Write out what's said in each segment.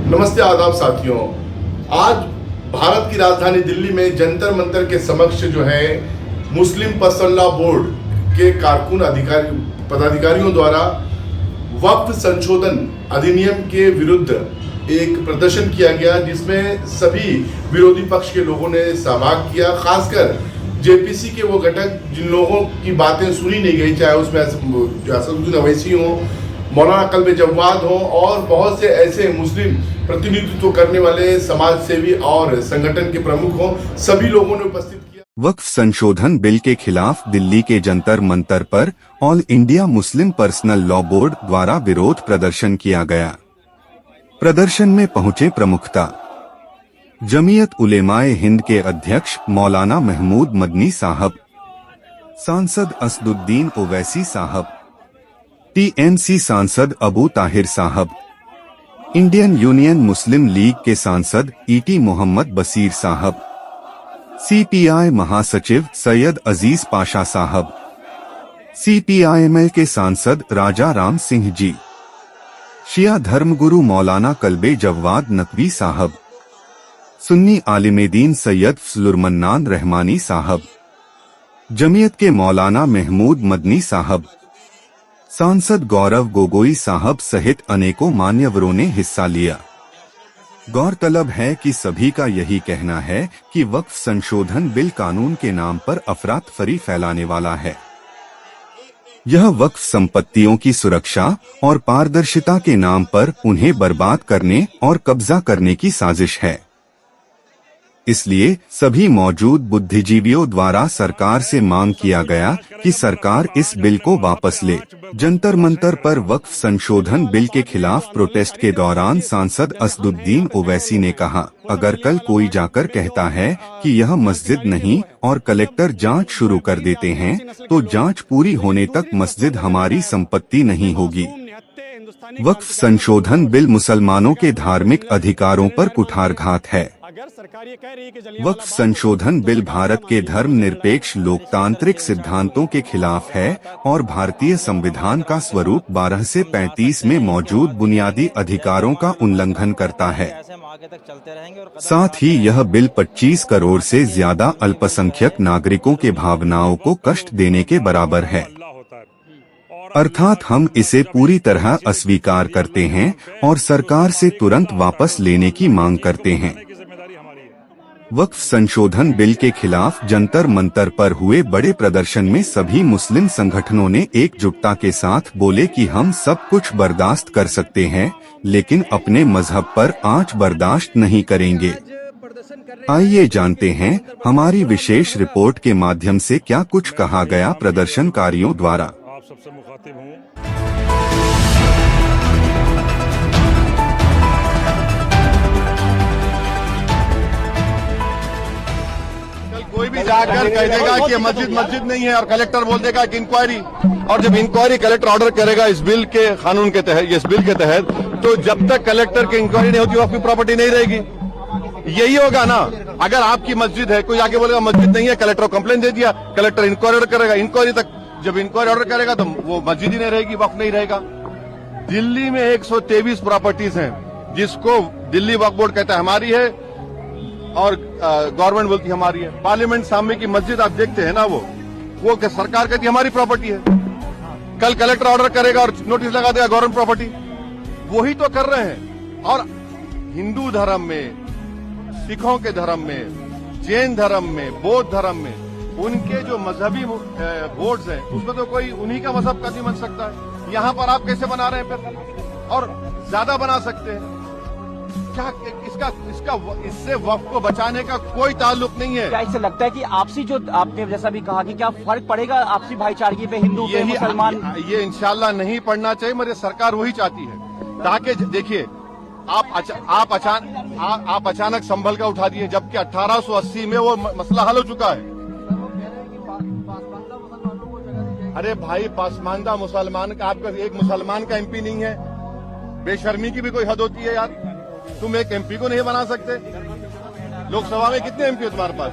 नमस्ते आदाब साथियों। आज भारत की राजधानी दिल्ली में जंतर मंतर के समक्ष जो है मुस्लिम पर्सनल लॉ बोर्ड के कारकुन पदाधिकारियों द्वारा वक्फ संशोधन अधिनियम के विरुद्ध एक प्रदर्शन किया गया, जिसमें सभी विरोधी पक्ष के लोगों ने सहभाग किया। खासकर जेपीसी के वो घटक जिन लोगों की बातें सुनी नहीं गई, चाहे उसमें असदुद्दीन अवैसी हो, मौलाना कल्बे जव्वाद हो और बहुत से ऐसे मुस्लिम प्रतिनिधित्व करने वाले समाज सेवी और संगठन के प्रमुख हो, सभी लोगों ने उपस्थित किया। वक्फ संशोधन बिल के खिलाफ दिल्ली के जंतर मंतर पर all India Muslim personal law board द्वारा विरोध प्रदर्शन किया गया। प्रदर्शन में पहुंचे प्रमुखता जमीयत उलेमाए हिंद के अध्यक्ष मौलाना महमूद मदनी साहब, सांसद असदुद्दीन ओवैसी साहब, टीएमसी सांसद अबू ताहिर साहब, इंडियन यूनियन मुस्लिम लीग के सांसद ईटी मोहम्मद बसीर साहब, सीपीआई महासचिव सैयद अजीज पाशा साहब, सीपीआईएमएल के सांसद राजा राम सिंह जी, शिया धर्मगुरु मौलाना कल्बे जव्वाद नकवी साहब, सुन्नी आलिमेदीन सैयद फजलुरमन्नान रहमानी साहब, जमीयत के मौलाना महमूद मदनी साहब, सांसद गौरव गोगोई साहब सहित अनेकों मान्यवरों ने हिस्सा लिया। गौरतलब है कि सभी का यही कहना है कि वक्फ संशोधन बिल कानून के नाम पर अफरातफरी फैलाने वाला है। यह वक्फ संपत्तियों की सुरक्षा और पारदर्शिता के नाम पर उन्हें बर्बाद करने और कब्जा करने की साजिश है। इसलिए सभी मौजूद बुद्धिजीवियों द्वारा सरकार से मांग किया गया कि सरकार इस बिल को वापस ले। जंतर मंतर पर वक्फ संशोधन बिल के खिलाफ प्रोटेस्ट के दौरान सांसद असदुद्दीन ओवैसी ने कहा, अगर कल कोई जाकर कहता है कि यह मस्जिद नहीं और कलेक्टर जांच शुरू कर देते हैं, तो जांच पूरी होने तक मस्जिद हमारी संपत्ति नहीं होगी। वक्फ संशोधन बिल मुसलमानों के धार्मिक अधिकारों पर कुठारघात है। वक्फ संशोधन बिल भारत के धर्मनिरपेक्ष लोकतांत्रिक सिद्धांतों के खिलाफ है और भारतीय संविधान का स्वरूप 12 से 35 में मौजूद बुनियादी अधिकारों का उल्लंघन करता है। साथ ही यह बिल 25 करोड़ से ज्यादा अल्पसंख्यक नागरिकों के भावनाओं को कष्ट देने के बराबर है। अर्थात हम इसे पूरी तरह अस्वीकार करते हैं और सरकार से तुरंत वापस लेने की मांग करते हैं। वक्फ संशोधन बिल के खिलाफ जंतर मंतर पर हुए बड़े प्रदर्शन में सभी मुस्लिम संगठनों ने एकजुटता के साथ बोले कि हम सब कुछ बर्दाश्त कर सकते हैं, लेकिन अपने मजहब पर आंच बर्दाश्त नहीं करेंगे। आइए जानते हैं हमारी विशेष रिपोर्ट के माध्यम से क्या कुछ कहा गया प्रदर्शनकारियों द्वारा। सबसे मुखातिब हूँ। कोई भी जाकर कह देगा कि मस्जिद नहीं है और कलेक्टर बोल देगा कि इंक्वायरी, और जब इंक्वायरी कलेक्टर ऑर्डर करेगा इस बिल के कानून के तहत, इस बिल के तहत, तो जब तक कलेक्टर की इंक्वायरी नहीं होती वो आपकी प्रॉपर्टी नहीं रहेगी। यही होगा ना। अगर आपकी मस्जिद है, कोई आके बोलेगा मस्जिद नहीं है, कलेक्टर को कंप्लेन दे दिया, कलेक्टर इंक्वायरी ऑर्डर करेगा, इंक्वायरी तक जब इंक्वायरी ऑर्डर करेगा तो वो मस्जिद ही नहीं रहेगी, वक्फ नहीं रहेगा। दिल्ली में 123 प्रॉपर्टीज हैं जिसको दिल्ली वक्फ बोर्ड कहता है हमारी है और गवर्नमेंट बोलती है हमारी है। पार्लियामेंट सामने की मस्जिद आप देखते हैं ना, वो सरकार कहती है हमारी प्रॉपर्टी है। कल कलेक्टर ऑर्डर करेगा और नोटिस लगा देगा गवर्नमेंट प्रॉपर्टी। वही तो कर रहे हैं। और हिंदू धर्म में, सिखों के धर्म में, जैन धर्म में, बौद्ध धर्म में उनके जो मजहबी बोर्ड्स हैं उसमें तो कोई उन्हीं का मजहब का नहीं बन सकता है। यहाँ पर आप कैसे बना रहे हैं फिर, और ज्यादा बना सकते हैं क्या? इससे वक्फ को बचाने का कोई ताल्लुक नहीं है। क्या इससे लगता है कि आपसी, जो आपने जैसा भी कहा, कि क्या फर्क पड़ेगा आपसी भाईचारगी पे हिंदू पे मुसलमान? ये इंशाल्लाह नहीं पड़ना चाहिए। मेरी सरकार वही चाहती है, ताकि देखिए आप अचानक संभल का उठा दिए, जबकि 1880 में वो मसला हल हो चुका है। अरे भाई, पासमानदा मुसलमान का, आपका एक मुसलमान का एमपी नहीं है? बेशर्मी की भी कोई हद होती है यार। तुम एक एमपी को नहीं बना सकते? लोकसभा में कितने एमपी है तुम्हारे पास?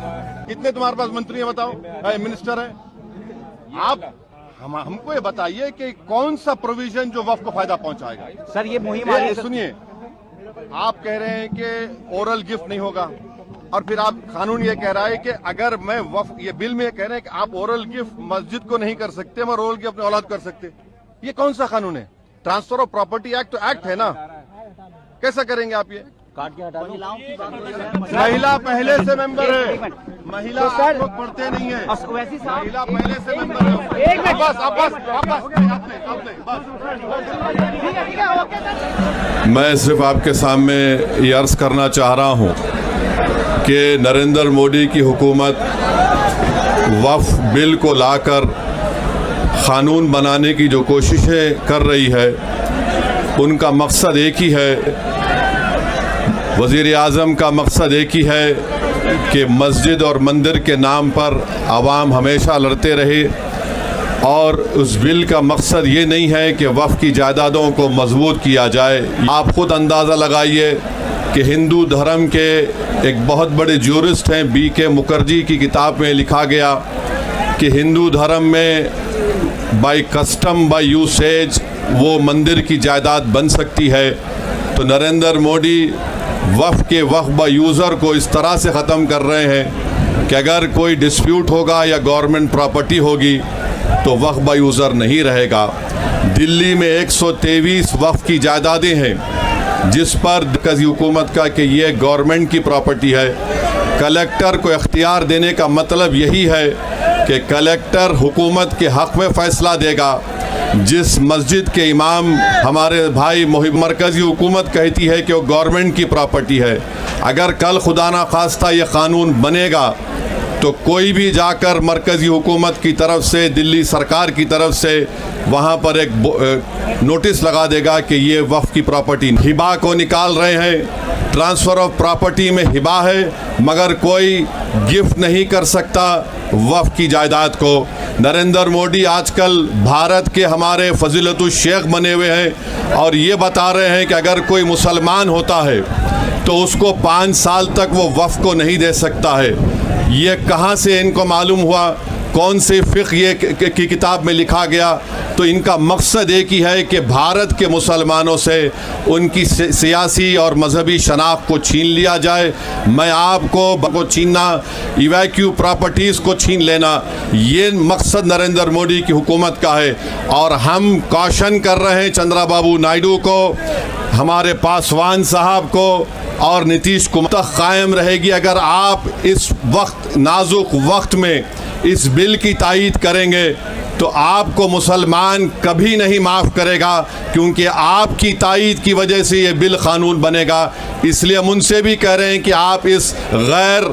कितने तुम्हारे पास मंत्री है बताओ, मिनिस्टर है? आप हमको ये बताइए कि कौन सा प्रोविजन जो वक्फ को फायदा पहुंचाएगा। सर ये मुहिम, सुनिए, आप कह रहे हैं कि ओरल गिफ्ट नहीं होगा, और फिर आप कानून ये कह रहा है कि अगर मैं वफ ये बिल में कह रहे हैं कि आप ओरल गिफ्ट मस्जिद को नहीं कर सकते मगर ओरल गिफ्ट अपने औलाद कर सकते। ये कौन सा कानून है? ट्रांसफर ऑफ प्रॉपर्टी एक्ट तो एक्ट है ना, कैसा करेंगे आप ये? काट के हटा दो। महिला पहले से मेंबर है, महिला तो सर- आप लोग पढ़ते नहीं है, वैसी साहब महिला पहले से मेंबर है। मैं सिर्फ आपके सामने ये अर्ज करना चाह रहा हूँ कि नरेंद्र मोदी की हुकूमत वक्फ बिल को लाकर कानून बनाने की जो कोशिशें कर रही है उनका मकसद एक ही है, वज़ीर आज़म का मकसद एक ही है कि मस्जिद और मंदिर के नाम पर आवाम हमेशा लड़ते रहे, और उस बिल का मकसद ये नहीं है कि वक्फ की जायदादों को मजबूत किया जाए। आप खुद अंदाज़ा लगाइए कि हिंदू धर्म के एक बहुत बड़े ज्यूरिस्ट हैं BK मुखर्जी की किताब में लिखा गया कि हिंदू धर्म में बाय कस्टम बाय यूसेज वो मंदिर की जायदाद बन सकती है। तो नरेंद्र मोदी वक्फ के वक्फ बाय यूज़र को इस तरह से ख़त्म कर रहे हैं कि अगर कोई डिस्प्यूट होगा या गवर्नमेंट प्रॉपर्टी होगी तो वक्फ बाय यूज़र नहीं रहेगा। दिल्ली में 123 वक्फ की जायदादें हैं जिस पर मरकज़ी हुकूमत का कि ये गवर्नमेंट की प्रॉपर्टी है। कलेक्टर को इख्तियार देने का मतलब यही है कि कलेक्टर हुकूमत के हक़ में फ़ैसला देगा। जिस मस्जिद के इमाम हमारे भाई मरकज़ी हुकूमत कहती है कि वो गवर्नमेंट की प्रॉपर्टी है, अगर कल खुदा ना खास्ता ये क़ानून बनेगा तो कोई भी जाकर मरकज़ी हुकूमत की तरफ से, दिल्ली सरकार की तरफ से वहाँ पर एक नोटिस लगा देगा कि ये वक्फ की प्रॉपर्टी। हिबा को निकाल रहे हैं, ट्रांसफ़र ऑफ प्रॉपर्टी में हिबा है मगर कोई गिफ्ट नहीं कर सकता वक्फ की जायदाद को। नरेंद्र मोदी आजकल भारत के हमारे फजीलतुल शेख बने हुए हैं और ये बता रहे हैं कि अगर कोई मुसलमान होता है तो उसको 5 साल तक वो वक्फ को नहीं दे सकता है। ये कहाँ से इनको मालूम हुआ? कौन से फ़िक़्ह ये की किताब में लिखा गया? तो इनका मकसद एक ही है कि भारत के मुसलमानों से उनकी सियासी और मजहबी शनाख्त को छीन लिया जाए। मैं आपको छीनना, इवैक्यू प्रॉपर्टीज़ को छीन लेना, ये मकसद नरेंद्र मोदी की हुकूमत का है। और हम कॉशन कर रहे हैं चंद्रबाबू नायडू को, हमारे पासवान साहब को और नीतीश कुमार तक कायम रहेगी अगर आप इस वक्त नाजुक वक्त में इस बिल की तायीद करेंगे तो आपको मुसलमान कभी नहीं माफ़ करेगा, क्योंकि आपकी तायीद की वजह से ये बिल कानून बनेगा। इसलिए हम उनसे भी कह रहे हैं कि आप इस गैर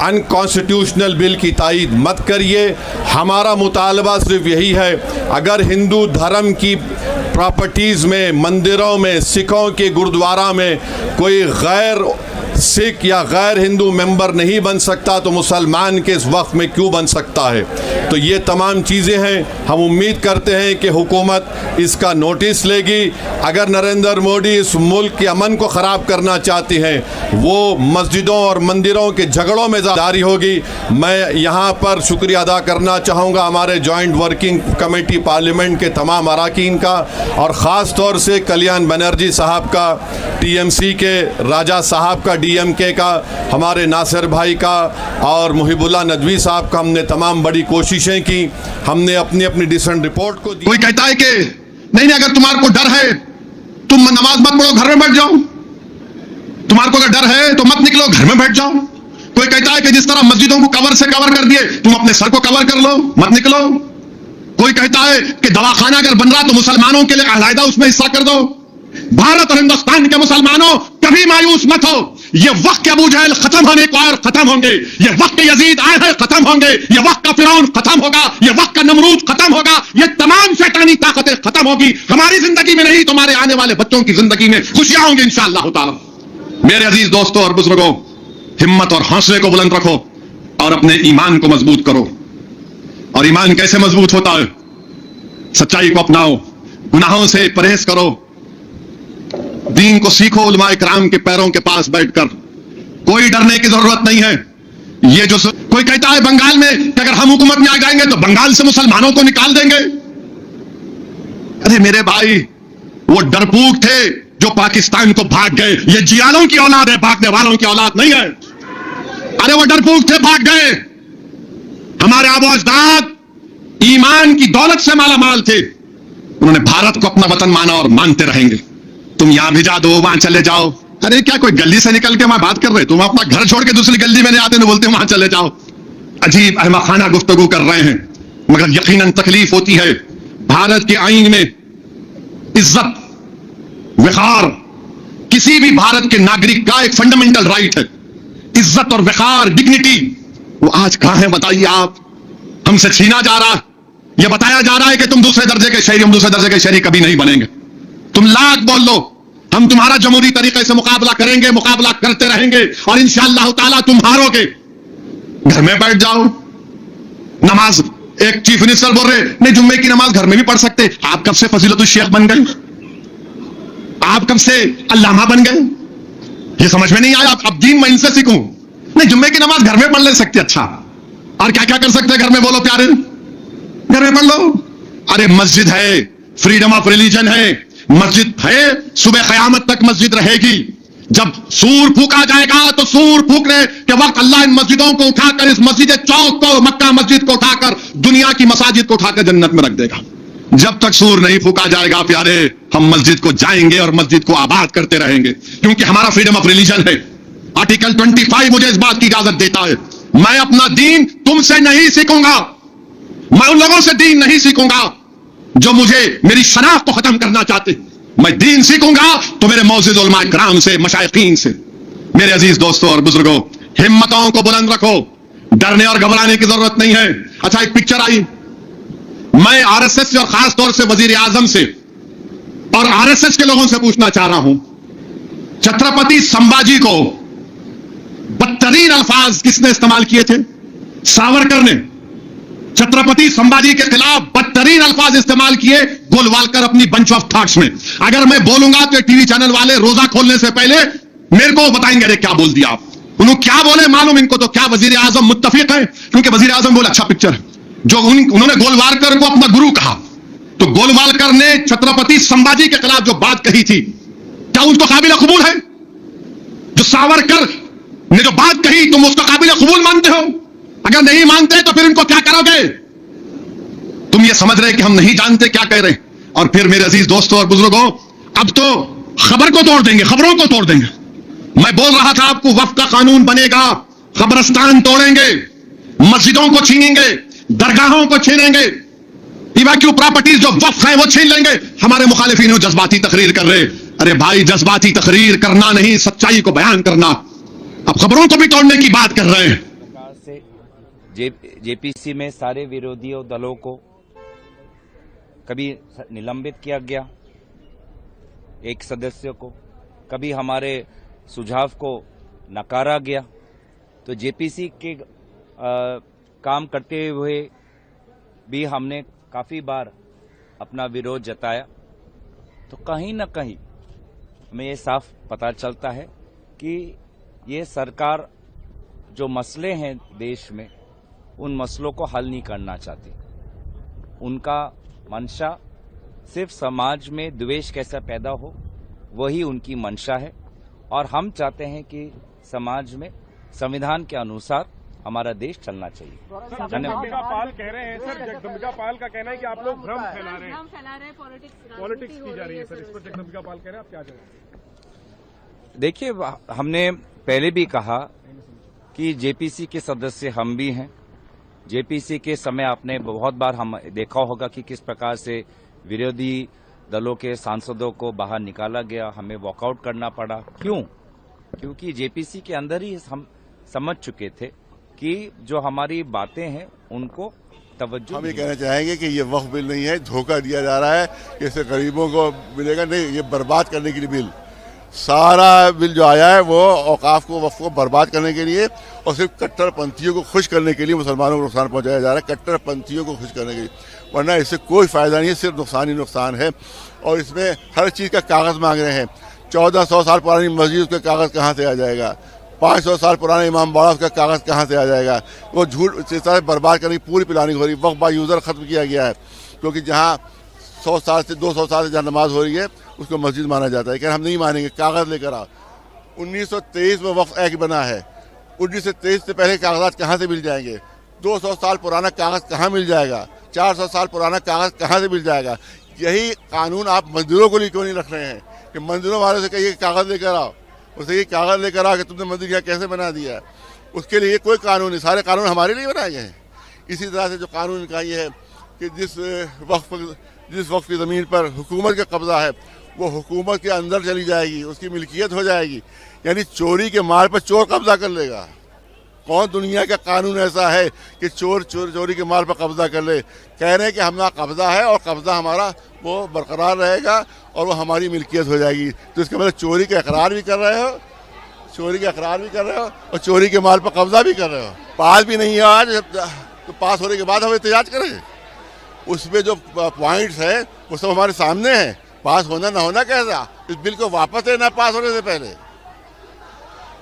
अनकॉन्स्टिट्यूशनल बिल की तायीद मत करिए। हमारा मुतालबा सिर्फ यही है, अगर हिंदू धर्म की प्रॉपर्टीज़ में, मंदिरों में, सिखों के गुरुद्वारा में कोई गैर सिख या गैर हिंदू मेंबर नहीं बन सकता तो मुसलमान के इस वक्त में क्यों बन सकता है? तो ये तमाम चीज़ें हैं। हम उम्मीद करते हैं कि हुकूमत इसका नोटिस लेगी। अगर नरेंद्र मोदी इस मुल्क के अमन को ख़राब करना चाहते हैं, वो मस्जिदों और मंदिरों के झगड़ों में जारी होगी। मैं यहाँ पर शुक्रिया अदा करना चाहूँगा हमारे जॉइंट वर्किंग कमेटी पार्लियामेंट के तमाम अरकान का, और ख़ास तौर से कल्याण बनर्जी साहब का, TMC के राजा साहब का, DMK का, हमारे नासिर भाई का और मुहिबुल्लाह नदवी साहब का। हमने तमाम बड़ी कोशिशें की, हमने अपनी अपनी डिसेंट रिपोर्ट को दी। कोई कहता है कि नहीं अगर तुम्हारे को डर है तुम नमाज मत पढ़ो, घर में बैठ जाओ। तुम्हारे को अगर डर है तो मत निकलो, घर में बैठ जाओ। कोई कहता है कि जिस तरह मस्जिदों को कवर से कवर कर दिए, तुम अपने सर को कवर कर लो, मत निकलो। कोई कहता है कि दवाखाना अगर बन रहा तो मुसलमानों के लिए अलहदा उसमें हिस्सा कर दो। भारत और हिंदुस्तान के मुसलमानों कभी मायूस मत हो। ये वक्त के अबू जहल खत्म होने को और खत्म होंगे, ये वक्त के यजीद आए हैं खत्म होंगे, ये वक्त का फिरौन खत्म होगा, ये वक्त का नमरूद खत्म होगा, ये तमाम शैतानी ताकतें खत्म होगी। हमारी जिंदगी में नहीं, तुम्हारे आने वाले बच्चों की जिंदगी में खुशियां होंगी इंशाअल्लाह ताला। मेरे अजीज दोस्तों और बुजुर्गों, हिम्मत और हौसले को बुलंद रखो और अपने ईमान को मजबूत करो। और ईमान कैसे मजबूत होता है? सच्चाई को अपनाओ, गुनाहों से परहेज करो, दीन को सीखो उलमाए किराम के पैरों के पास बैठकर। कोई डरने की जरूरत नहीं है। ये जो कोई कहता है बंगाल में कि अगर हम हुकूमत में आ जाएंगे तो बंगाल से मुसलमानों को निकाल देंगे। अरे मेरे भाई, वो डरपोक थे, जो पाकिस्तान को भाग गए, ये जियालों की औलाद है, भागने वालों की औलाद नहीं है। अरे वो डरपोक थे, भाग गए। हमारे आबो अजदाद ईमान की दौलत से मालामाल थे, उन्होंने भारत को अपना वतन माना और मानते रहेंगे। तुम यहां भिजा दो, वहां चले जाओ। अरे क्या कोई गली से निकल के वहां बात कर रहे? तुम अपना घर छोड़ के दूसरी गली में नहीं आते, बोलते वहां चले जाओ। अजीब अहमखाना गुफ्तगू कर रहे हैं, मगर यकीनन तकलीफ होती है। भारत के आईन में इज्जत, वक़ार किसी भी भारत के नागरिक का एक फंडामेंटल राइट है। इज्जत और वक़ार, डिग्निटी, वो आज कहां है बताइए आप? हमसे छीना जा रहा है। यह बताया जा रहा है कि तुम दूसरे दर्जे के शहरी, हम दूसरे दर्जे के शहरी कभी नहीं बनेंगे। तुम लाख बोल लो, हम तुम्हारा जमहूरी तरीके से मुकाबला करेंगे, मुकाबला करते रहेंगे और इंशाअल्लाह ताला तुम हारोगे। घर में बैठ जाओ, नमाज, एक चीफ मिनिस्टर बोल रहे नहीं जुम्मे की नमाज घर में भी पढ़ सकते। आप कब से फजीलतुल शेख बन गए? आप कब से अल्लामा बन गए? ये समझ में नहीं आया। अब दीन मैं इनसे सीखूं? नहीं, जुम्मे की नमाज घर में पढ़ ले सकते। अच्छा, और क्या क्या कर सकते हैं घर में? बोलो प्यारे, घर में पढ़ लो। अरे मस्जिद है, फ्रीडम ऑफ रिलीजन है, मस्जिद है, सुबह क़यामत तक मस्जिद रहेगी। जब सूर फूका जाएगा तो सूर फूकने के वक्त अल्लाह इन मस्जिदों को उठाकर, इस मस्जिद चौक को, मक्का मस्जिद को उठाकर दुनिया की मसाजिद को उठाकर जन्नत में रख देगा। जब तक सूर नहीं फूका जाएगा प्यारे, हम मस्जिद को जाएंगे और मस्जिद को आबाद करते रहेंगे, क्योंकि हमारा फ्रीडम ऑफ रिलीजन है। आर्टिकल 25 मुझे इस बात की इजाजत देता है। मैं अपना दीन तुमसे नहीं सीखूंगा, मैं उन लोगों से दीन नहीं सीखूंगा जो मुझे, मेरी शनाख्त को खत्म करना चाहते। मैं दीन सीखूंगा तो मेरे मौजूद उलमा किराम से, मशाइखीन से। मेरे अजीज दोस्तों और बुजुर्गों, हिम्मतों को बुलंद रखो, डरने और घबराने की जरूरत नहीं है। अच्छा, एक पिक्चर आई, मैं आरएसएस से और खास तौर से वजीर आजम से और आरएसएस के लोगों से पूछना चाह रहा हूं, छत्रपति संभाजी को बदतरीन अल्फाज किसने इस्तेमाल किए थे? सावरकर ने छत्रपति संभाजी के खिलाफ बदतरीन अल्फाज इस्तेमाल किए गोलवालकर अपनी बंच ऑफ थॉट्स में। अगर मैं बोलूंगा तो टीवी चैनल वाले रोजा खोलने से पहले मेरे को बताएंगे अरे क्या बोल दिया आप। उन्होंने क्या बोले मालूम इनको तो? क्या वजीर आजम मुत्तफिक है? क्योंकि वजीर आजम बोले अच्छा पिक्चर है। जो उन्होंने गोलवालकर को अपना गुरु कहा, तो गोलवालकर ने छत्रपति संभाजी के खिलाफ जो बात कही थी, क्या उसको काबिल कबूल है? जो सावरकर ने जो बात कही, तुम उसको काबिल कबूल मानते हो? अगर नहीं मानते तो फिर इनको क्या करोगे? तुम ये समझ रहे कि हम नहीं जानते क्या कह रहे हैं? और फिर मेरे अजीज दोस्तों और बुजुर्गों, अब तो खबर को तोड़ देंगे, खबरों को तोड़ देंगे। मैं बोल रहा था आपको, वक्फ का कानून बनेगा, कब्रिस्तान तोड़ेंगे, मस्जिदों को छीनेंगे, दरगाहों को छीनेंगे, इवैक्यू प्रॉपर्टीज जो वक्फ है वो छीन लेंगे। हमारे मुखालिफिन जज्बाती तकरीर कर रहे। अरे भाई, जज्बाती तकरीर करना नहीं, सच्चाई को बयान करना। अब खबरों को भी तोड़ने की बात कर रहे हैं। जेपीसी में सारे विरोधी दलों को कभी निलंबित किया गया, एक सदस्य को, कभी हमारे सुझाव को नकारा गया। तो जेपीसी के काम करते हुए भी हमने काफी बार अपना विरोध जताया। तो कहीं न कहीं हमें ये साफ पता चलता है कि ये सरकार जो मसले हैं देश में, उन मसलों को हल नहीं करना चाहती। उनका मंशा सिर्फ समाज में द्वेष कैसा पैदा हो, वही उनकी मंशा है। और हम चाहते हैं कि समाज में संविधान के अनुसार हमारा देश चलना चाहिए। जगदम्बिका पाल कह रहे हैं सर, जगदम्बिका पाल का कहना है कि आप लोग भ्रम फैला रहे हैं, पॉलिटिक्स की जा रही है सर। इस पर जगदम्बिका पाल कह रहे हैं, आप क्या जवाब? देखिए, हमने पहले भी कहा कि जेपीसी के सदस्य हम भी हैं। जेपीसी के समय आपने बहुत बार हम देखा होगा कि किस प्रकार से विरोधी दलों के सांसदों को बाहर निकाला गया, हमें वॉकआउट करना पड़ा। क्यों? क्योंकि जेपीसी के अंदर ही हम समझ चुके थे कि जो हमारी बातें हैं उनको तवज्जो। हम ये कहना चाहेंगे कि ये वक्फ बिल नहीं है, धोखा दिया जा रहा है कि इससे गरीबों को मिलेगा। नहीं, ये बर्बाद करने के लिए बिल, सारा बिल जो आया है वो औकाफ को, वक्फ को बर्बाद करने के लिए और सिर्फ कट्टरपंथियों को खुश करने के लिए मुसलमानों को नुकसान पहुंचाया जा रहा है। कट्टरपंथियों को खुश करने के लिए, वरना इससे कोई फ़ायदा नहीं है, सिर्फ नुकसान ही नुकसान है। और इसमें हर चीज़ का कागज़ मांग रहे हैं। 1400 साल पुरानी मस्जिद, उसका कागज़ कहाँ से आ जाएगा? 500 साल पुराना इमाम बाड़ा, उसका कागज़ कहाँ से आ जाएगा? वो झूठ इस तरह बर्बाद करने की पूरी प्लानिंग हो रही है। वक्फ बाय यूज़र ख़त्म किया गया है, क्योंकि जहाँ 100 साल से 200 साल से जहाँ नमाज हो रही है उसको मस्जिद माना जाता है। कह हम नहीं मानेंगे, कागज़ लेकर आओ। 1923 में वक्फ एक्ट बना है। 1923 से पहले कागजात कहाँ से मिल जाएंगे? 200 साल पुराना कागज़ कहाँ मिल जाएगा? 400 साल पुराना कागज़ कहाँ से मिल जाएगा? यही कानून आप मंदिरों को लिए क्यों नहीं रख रहे हैं कि मंदिरों वालों से कहिए कागज़ लेकर आओ, उससे ये कागज़ लेकर आओ कि तुमने मंदिर यहाँ कैसे बना दिया। उसके लिए कोई कानून नहीं, सारे कानून हमारे लिए बनाए गए हैं। इसी तरह से जो कानून का ये है कि जिस वक्फ की ज़मीन पर हुकूमत का कब्ज़ा है वो हुकूमत के अंदर चली जाएगी, उसकी मिल्कियत हो जाएगी। यानी चोरी के माल पर चोर कब्ज़ा कर लेगा। कौन दुनिया का कानून ऐसा है कि चोरी के माल पर कब्ज़ा कर ले? कह रहे हैं कि हमारा कब्ज़ा है और कब्ज़ा हमारा वो बरकरार रहेगा और वो हमारी मिल्कियत हो जाएगी। तो इसका मतलब चोरी का इकरार भी कर रहे हो, और चोरी के माल पर कब्ज़ा भी कर रहे हो। पास भी नहीं है आज, तो पास होने के बाद हम एहतजाज करें। उसमें जो पॉइंट्स है वो सब हमारे सामने हैं। पास होना ना होना कैसा, इस बिल को वापस लेना पास होने से पहले,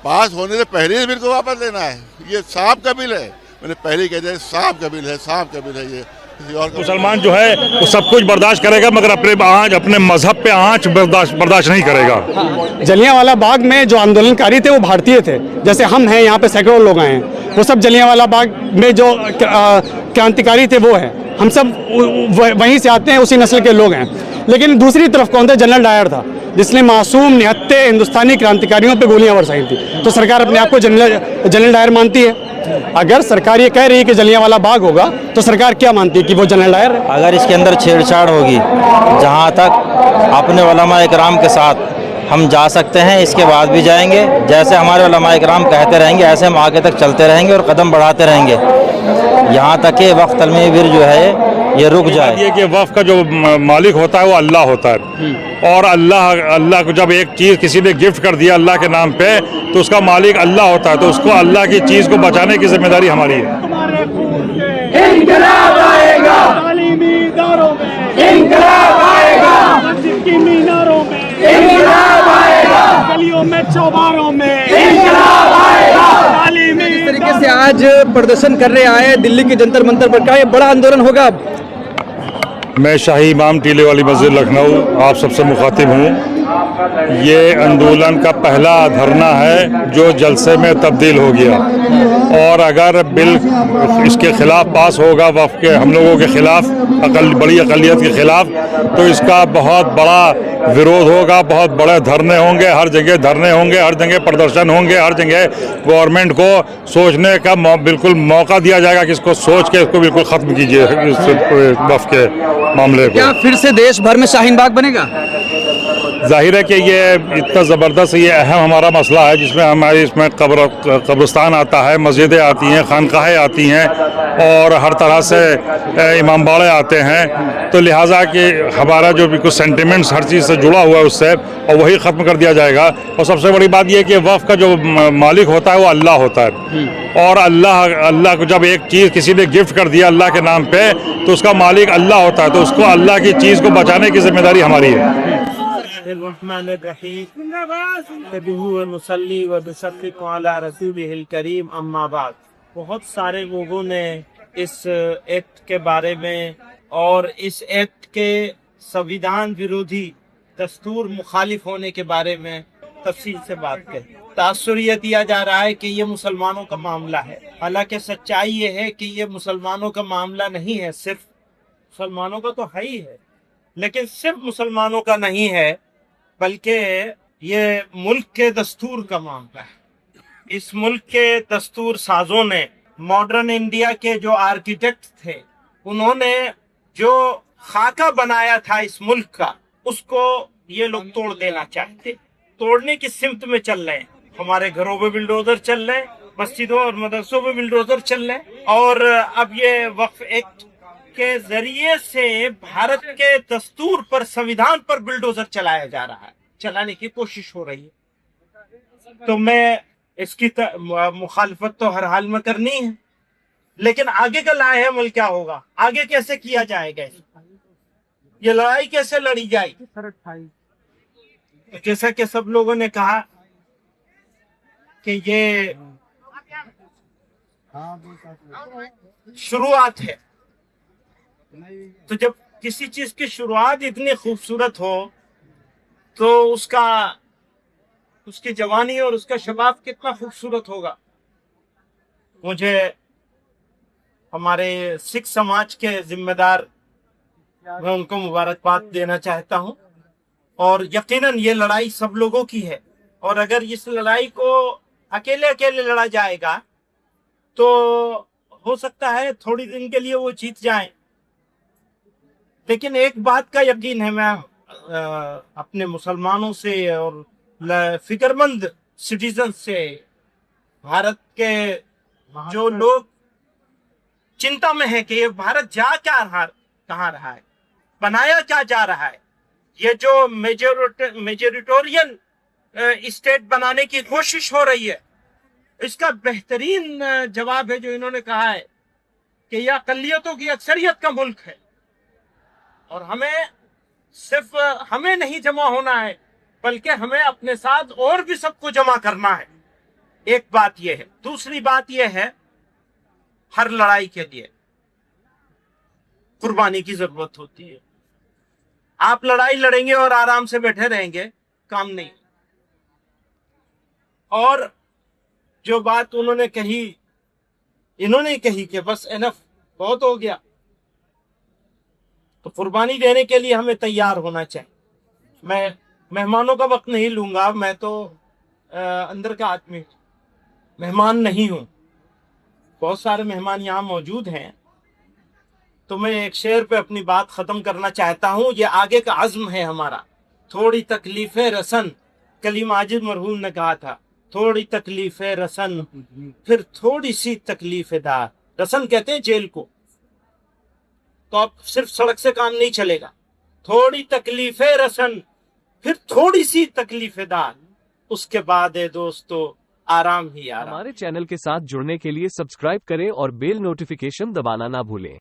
पास होने से पहले इस बिल को वापस लेना है। ये सांप का बिल है, मैंने पहले ही कह दिया सांप का बिल है, सांप का बिल है ये। मुसलमान जो है वो सब कुछ बर्दाश्त करेगा मगर अपने मजहब पे आंच बर्दाश्त नहीं करेगा। जलियांवाला बाग में जो आंदोलनकारी थे वो भारतीय थे, जैसे हम हैं यहाँ पे सैकड़ों लोग आए हैं। वो सब जलियांवाला बाग में जो क्रांतिकारी थे वो हैं, हम सब वहीं से आते हैं, उसी नस्ल के लोग हैं। लेकिन दूसरी तरफ कौन था? जनरल डायर था, जिसने मासूम निहत्ते हिंदुस्तानी क्रांतिकारियों पे गोलियां बरसाई थी। तो सरकार अपने आप को जनरल डायर मानती है। अगर सरकार ये कह रही है कि जलियांवाला बाग होगा तो सरकार क्या मानती है कि वो जनरल डायर है? अगर इसके अंदर छेड़छाड़ होगी, जहाँ तक अपने उलमा इकराम के साथ हम जा सकते हैं, इसके बाद भी जाएंगे। जैसे हमारे उलमा इकराम कहते रहेंगे ऐसे हम आगे तक चलते रहेंगे और कदम बढ़ाते रहेंगे यहाँ तक कि वक्त तलमीर जो है ये रुक जाए। ये कि वक्फ का जो मालिक होता है वो अल्लाह होता है, और अल्लाह को जब एक चीज़ किसी ने गिफ्ट कर दिया अल्लाह के नाम पे तो उसका मालिक अल्लाह होता है। तो उसको अल्लाह की चीज़ को बचाने की जिम्मेदारी हमारी है। इंकलाब आएगा, तालीमी इदारों में इंकलाब आएगा, मस्जिद की मीनारों में इंकलाब आएगा, गलियों में चौबारों में इंकलाब आएगा, तालीमी। इस तरीके से आज प्रदर्शन कर रहे आए दिल्ली के जंतर मंतर पर, क्या ये बड़ा आंदोलन होगा? मैं शाही इमाम टीले वाली मस्जिद लखनऊ आप सबसे मुखातिब हूँ। ये आंदोलन का पहला धरना है जो जलसे में तब्दील हो गया, और अगर बिल इसके खिलाफ पास होगा, वक्फ के हम लोगों के खिलाफ, बड़ी अकलियत के खिलाफ, तो इसका बहुत बड़ा विरोध होगा, बहुत बड़े धरने होंगे, हर जगह धरने होंगे, हर जगह प्रदर्शन होंगे, हर जगह गवर्नमेंट को सोचने का बिल्कुल मौका दिया जाएगा कि इसको सोच के इसको बिल्कुल ख़त्म कीजिए वक्फ के मामले को। क्या फिर से देश भर में शाहीन बाग बनेगा? जाहिर है कि ये इतना ज़बरदस्त, ये अहम हमारा मसला है जिसमें हमारे इसमें कब्रिस्तान आता है, मस्जिदें आती हैं, खानकाहें आती हैं, और हर तरह से इमाम बाड़े आते हैं। तो लिहाजा कि हमारा जो भी कुछ सेंटिमेंट्स हर चीज़ से जुड़ा हुआ है उससे, और वही ख़त्म कर दिया जाएगा। और सबसे बड़ी बात यह कि वक्फ का जो मालिक होता है वो अल्लाह होता है, और अल्लाह को जब एक चीज़ किसी ने गिफ्ट कर दिया अल्लाह के नाम पे तो उसका मालिक अल्लाह होता है। तो उसको अल्लाह की चीज़ को बचाने की जिम्मेदारी हमारी है। बहुत सारे लोगों ने इस एक्ट के बारे में और इस एक्ट के संविधान विरोधी दस्तूर मुखालिफ होने के बारे में तफसील से बात करी। तासुर यह दिया जा रहा है कि ये मुसलमानों का मामला है, हालांकि सच्चाई ये है कि ये मुसलमानों का मामला नहीं है। सिर्फ मुसलमानों का तो है ही है, लेकिन सिर्फ मुसलमानों का नहीं है, बल्कि ये मुल्क के दस्तूर का मामला है। इस मुल्क के दस्तूर साजों ने, मॉडर्न इंडिया के जो आर्किटेक्ट थे, उन्होंने जो खाका बनाया था इस मुल्क का, उसको ये लोग तोड़ देना चाहते, तोड़ने की सिमत में चल रहे हैं। हमारे घरों में बिल्डोजर चल रहे हैं, मस्जिदों और मदरसों में बिल्डोजर चल रहे हैं, और अब ये वक्फ एक्ट के जरिए से भारत के दस्तूर पर, संविधान पर बिल्डोजर चलाया जा रहा है, चलाने की कोशिश हो रही है। तो मैं इसकी मुखालफत तो हर हाल में करनी है, लेकिन आगे का लाहेअमल क्या होगा, आगे कैसे किया जाएगा, ये लड़ाई कैसे लड़ी जाएगी? जैसा कि सब लोगों ने कहा कि ये शुरुआत है, तो जब किसी चीज की शुरुआत इतनी खूबसूरत हो तो उसकी जवानी और उसका शबाब कितना खूबसूरत होगा। मुझे हमारे सिख समाज के जिम्मेदार, मैं उनको मुबारकबाद देना चाहता हूं। और यकीनन ये लड़ाई सब लोगों की है, और अगर इस लड़ाई को अकेले अकेले लड़ा जाएगा तो हो सकता है थोड़ी दिन के लिए वो जीत जाएं। लेकिन एक बात का यकीन है, मैं अपने मुसलमानों से और फिक्रमंद सिटीजन से, भारत के जो लोग चिंता में है कि ये भारत जा कहाँ रहा है, बनाया क्या जा रहा है, ये जो मेजोरिटोरियन स्टेट बनाने की कोशिश हो रही है, इसका बेहतरीन जवाब है जो इन्होंने कहा है कि यह अक़लियतों की अक्सरियत का मुल्क है और सिर्फ हमें नहीं जमा होना है, बल्कि हमें अपने साथ और भी सबको जमा करना है। एक बात यह है। दूसरी बात यह है, हर लड़ाई के लिए कुर्बानी की जरूरत होती है। आप लड़ाई लड़ेंगे और आराम से बैठे रहेंगे, काम नहीं। और जो बात इन्होंने कही कि बस एनफ, बहुत हो गया, तो कुर्बानी देने के लिए हमें तैयार होना चाहिए। मैं मेहमानों का वक्त नहीं लूंगा, मैं तो अंदर का आदमी, मेहमान नहीं हूं। बहुत सारे मेहमान यहाँ मौजूद हैं, तो मैं एक शेर पे अपनी बात खत्म करना चाहता हूँ। ये आगे का अज़्म है हमारा। थोड़ी तकलीफे रसन, कली माजिद मरहूम ने कहा था, थोड़ी तकलीफे रसन फिर थोड़ी सी तकलीफे दार। रसन कहते हैं जेल को। तो अब सिर्फ सड़क से काम नहीं चलेगा, थोड़ी तकलीफे रसन फिर थोड़ी सी तकलीफे दार, उसके बाद है दोस्तों आराम ही आराम। हमारे चैनल के साथ जुड़ने के लिए सब्सक्राइब करें और बेल नोटिफिकेशन दबाना ना भूलें।